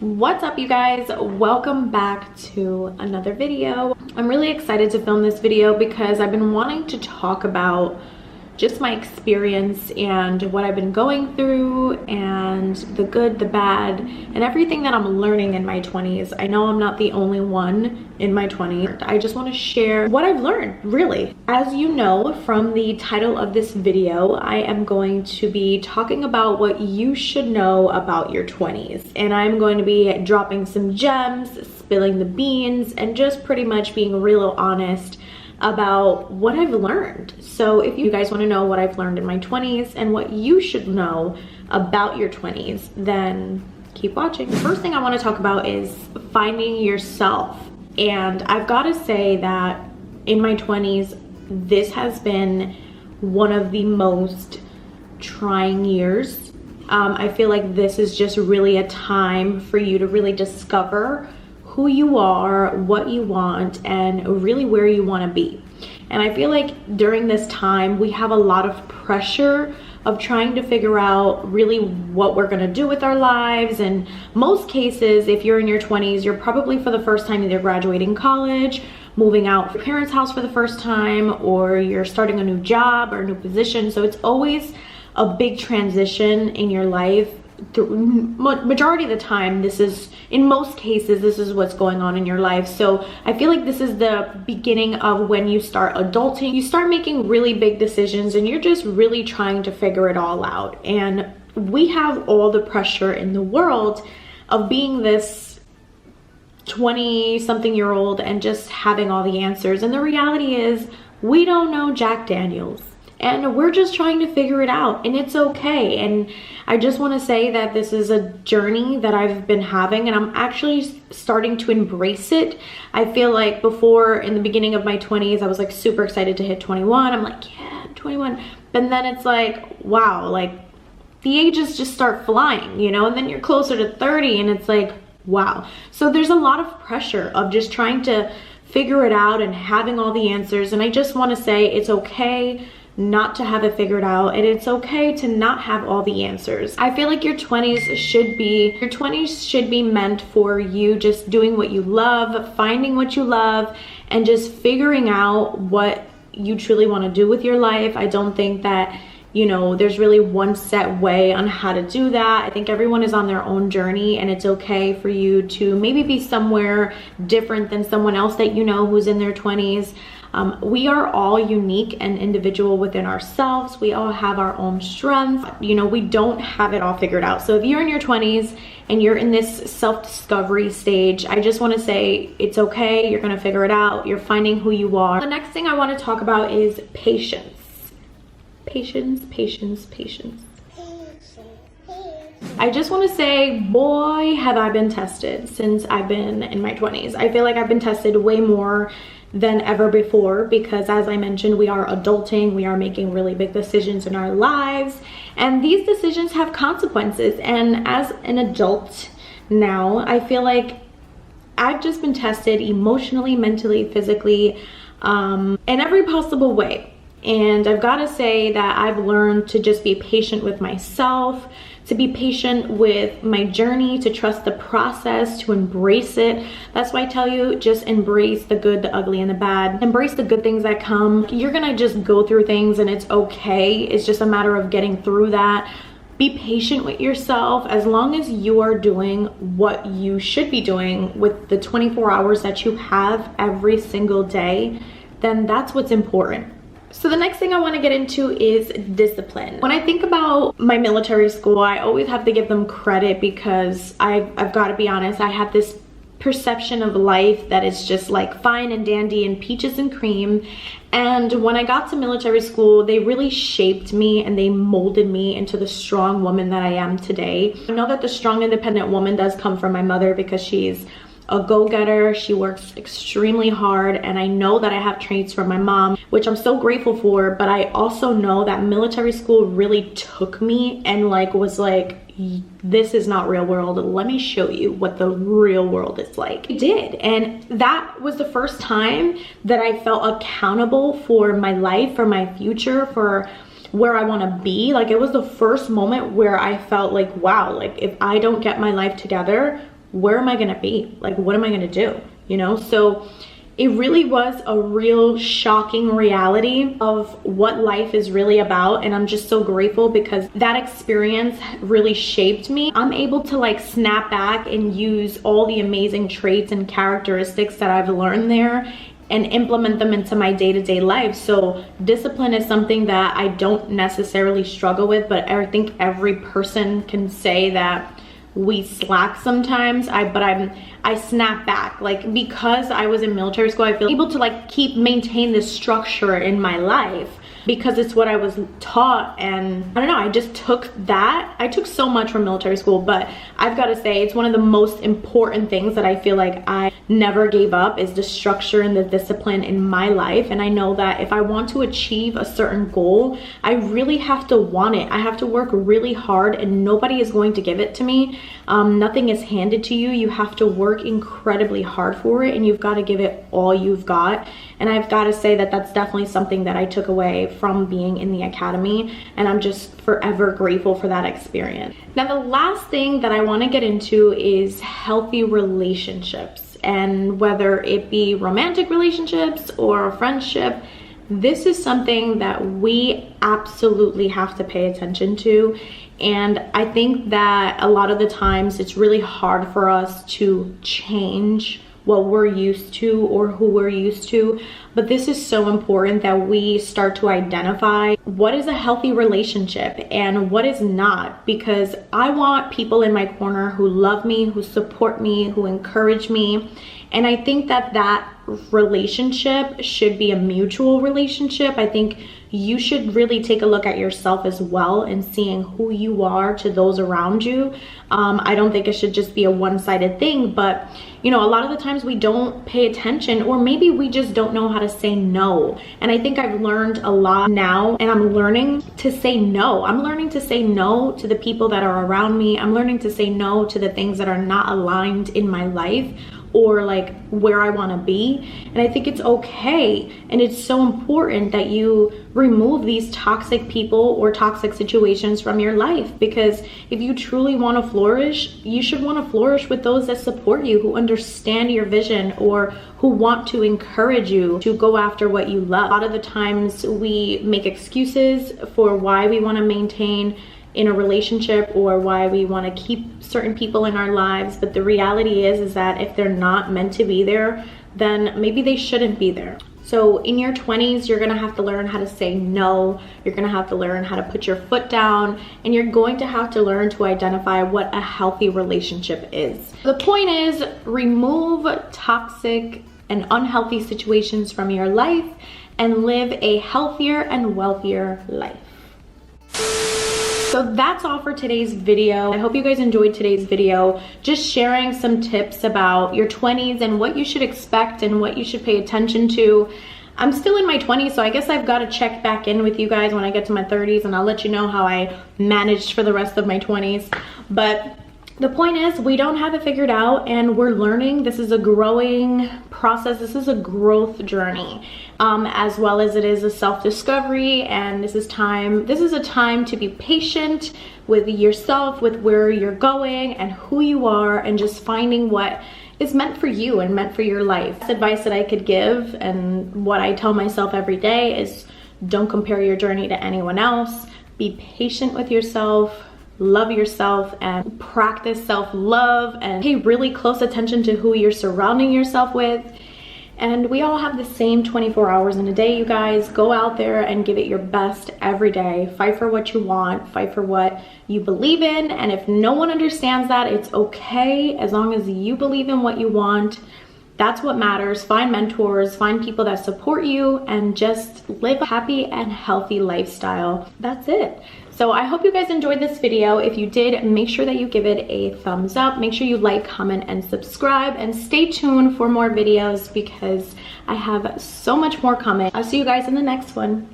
What's up, you guys? Welcome back to another video. I'm really excited to film this video because I've been wanting to talk about just my experience and what I've been going through and the good, the bad, and everything that I'm learning in my 20s. I know I'm not the only one in my 20s. I just want to share what I've learned, really. As you know from the title of this video, I am going to be talking about what you should know about your 20s. And I'm going to be dropping some gems, spilling the beans, and just pretty much being real honest about what I've learned. So if you guys want to know what I've learned in my 20s and what you should know about your 20s, then keep watching. The first thing I want to talk about is finding yourself. And I've got to say that in my 20s, this has been one of the most trying years. I feel like this is just really a time for you to really discover who you are, what you want, and really where you want to be. And I feel like during this time, we have a lot of pressure of trying to figure out really what we're going to do with our lives. And most cases, if you're in your 20s, you're probably for the first time either graduating college, moving out of your parents' house for the first time, or you're starting a new job or a new position. So it's always a big transition in your life. Majority of the time, this is, in most cases, this is what's going on in your life. So I feel like this is the beginning of when you start adulting. You start making really big decisions and you're just really trying to figure it all out. And we have all the pressure in the world of being this 20-something-year-old and just having all the answers. And the reality is, we don't know Jack Daniels. And we're just trying to figure it out, and it's okay. And I just want to say that this is a journey that I've been having, and I'm actually starting to embrace it. I feel like before, in the beginning of my 20s, I was like super excited to hit 21. I'm like, yeah, 21. But then it's like, wow, like the ages just start flying, you know? And then you're closer to 30 and it's like, wow. So there's a lot of pressure of just trying to figure it out and having all the answers. And I just want to say it's okay not to have it figured out, and it's okay to not have all the answers. I feel like your 20s should be meant for you just doing what you love, finding what you love, and just figuring out what you truly want to do with your life. I don't think that, you know, there's really one set way on how to do that. I think everyone is on their own journey, and it's okay for you to maybe be somewhere different than someone else that you know who's in their 20s. We are all unique and individual within ourselves. We all have our own strengths. You know, we don't have it all figured out. So if you're in your 20s and you're in this self-discovery stage, I just want to say it's okay. You're going to figure it out. You're finding who you are. The next thing I want to talk about is patience. Patience, patience, patience. I just want to say, boy, have I been tested since I've been in my 20s. I feel like I've been tested way more than ever before because, as I mentioned, we are adulting. We are making really big decisions in our lives, and these decisions have consequences. And as an adult now, I feel like I've just been tested emotionally, mentally, physically, in every possible way. And I've got to say that I've learned to just be patient with myself, to be patient with my journey, to trust the process, to embrace it. That's why I tell you, just embrace the good, the ugly, and the bad. Embrace the good things that come. You're gonna just go through things and it's okay. It's just a matter of getting through that. Be patient with yourself. As long as you are doing what you should be doing with the 24 hours that you have every single day, then that's what's important. So the next thing I want to get into is discipline. When I think about my military school, I always have to give them credit because I've got to be honest, I had this perception of life that is just like fine and dandy and peaches and cream. And when I got to military school, they really shaped me and they molded me into the strong woman that I am today. I know that the strong, independent woman does come from my mother because she's a go-getter. She works extremely hard, and I know that I have traits from my mom, which I'm so grateful for. But I also know that military school really took me and was like, this is not real world. Let me show you what the real world is like. It did, and that was the first time that I felt accountable for my life, for my future, for where I want to be. Like, it was the first moment where I felt like, wow, like if I don't get my life together, where am I gonna be? Like, what am I gonna do? You know, so it really was a real shocking reality of what life is really about. And I'm just so grateful because that experience really shaped me. I'm able to like snap back and use all the amazing traits and characteristics that I've learned there and implement them into my day-to-day life. So discipline is something that I don't necessarily struggle with, but I think every person can say that we slack sometimes. I snap back, like, because I was in military school, I feel able to like maintain this structure in my life because it's what I was taught. And I don't know, I just took that. I took so much from military school, but I've got to say it's one of the most important things that I feel like I never gave up is the structure and the discipline in my life. And I know that if I want to achieve a certain goal, I really have to want it. I have to work really hard and nobody is going to give it to me. Nothing is handed to you. You have to work incredibly hard for it and you've got to give it all you've got. And I've got to say that that's definitely something that I took away from being in the academy, and I'm just forever grateful for that experience. Now, the last thing that I want to get into is healthy relationships, and whether it be romantic relationships or a friendship, this is something that we absolutely have to pay attention to. And I think that a lot of the times it's really hard for us to change what we're used to or who we're used to. But this is so important that we start to identify what is a healthy relationship and what is not, because I want people in my corner who love me, who support me, who encourage me. And I think that that relationship should be a mutual relationship. I think you should really take a look at yourself as well and seeing who you are to those around you. I don't think it should just be a one-sided thing, but you know, a lot of the times we don't pay attention, or maybe we just don't know how to say no. And I think I've learned a lot now, and I'm learning to say no. I'm learning to say no to the people that are around me. I'm learning to say no to the things that are not aligned in my life or like where I want to be. And I think it's okay, and it's so important that you remove these toxic people or toxic situations from your life, because if you truly want to flourish, you should want to flourish with those that support you, who understand your vision, or who want to encourage you to go after what you love. A lot of the times we make excuses for why we want to maintain in a relationship or why we want to keep certain people in our lives, but the reality is that if they're not meant to be there, then maybe they shouldn't be there. So in your 20s, you're gonna have to learn how to say no. You're gonna have to learn how to put your foot down, and you're going to have to learn to identify what a healthy relationship is. The point is, remove toxic and unhealthy situations from your life and live a healthier and wealthier life. So that's all for today's video. I hope you guys enjoyed today's video, just sharing some tips about your 20s and what you should expect and what you should pay attention to. I'm still in my 20s, so I guess I've got to check back in with you guys when I get to my 30s, and I'll let you know how I managed for the rest of my 20s. But the point is, we don't have it figured out, and we're learning. This is a growing process. This is a growth journey, as well as it is a self-discovery. And this is a time to be patient with yourself, with where you're going and who you are, and just finding what is meant for you and meant for your life. That's advice that I could give, and what I tell myself every day is, don't compare your journey to anyone else. Be patient with yourself. Love yourself and practice self-love, and pay really close attention to who you're surrounding yourself with. And we all have the same 24 hours in a day, you guys. Go out there and give it your best every day. Fight for what you want, fight for what you believe in. And if no one understands that, it's okay, as long as you believe in what you want. That's what matters. Find mentors, find people that support you, and just live a happy and healthy lifestyle. That's it. So I hope you guys enjoyed this video. If you did, make sure that you give it a thumbs up. Make sure you like, comment, and subscribe, and stay tuned for more videos because I have so much more coming. I'll see you guys in the next one.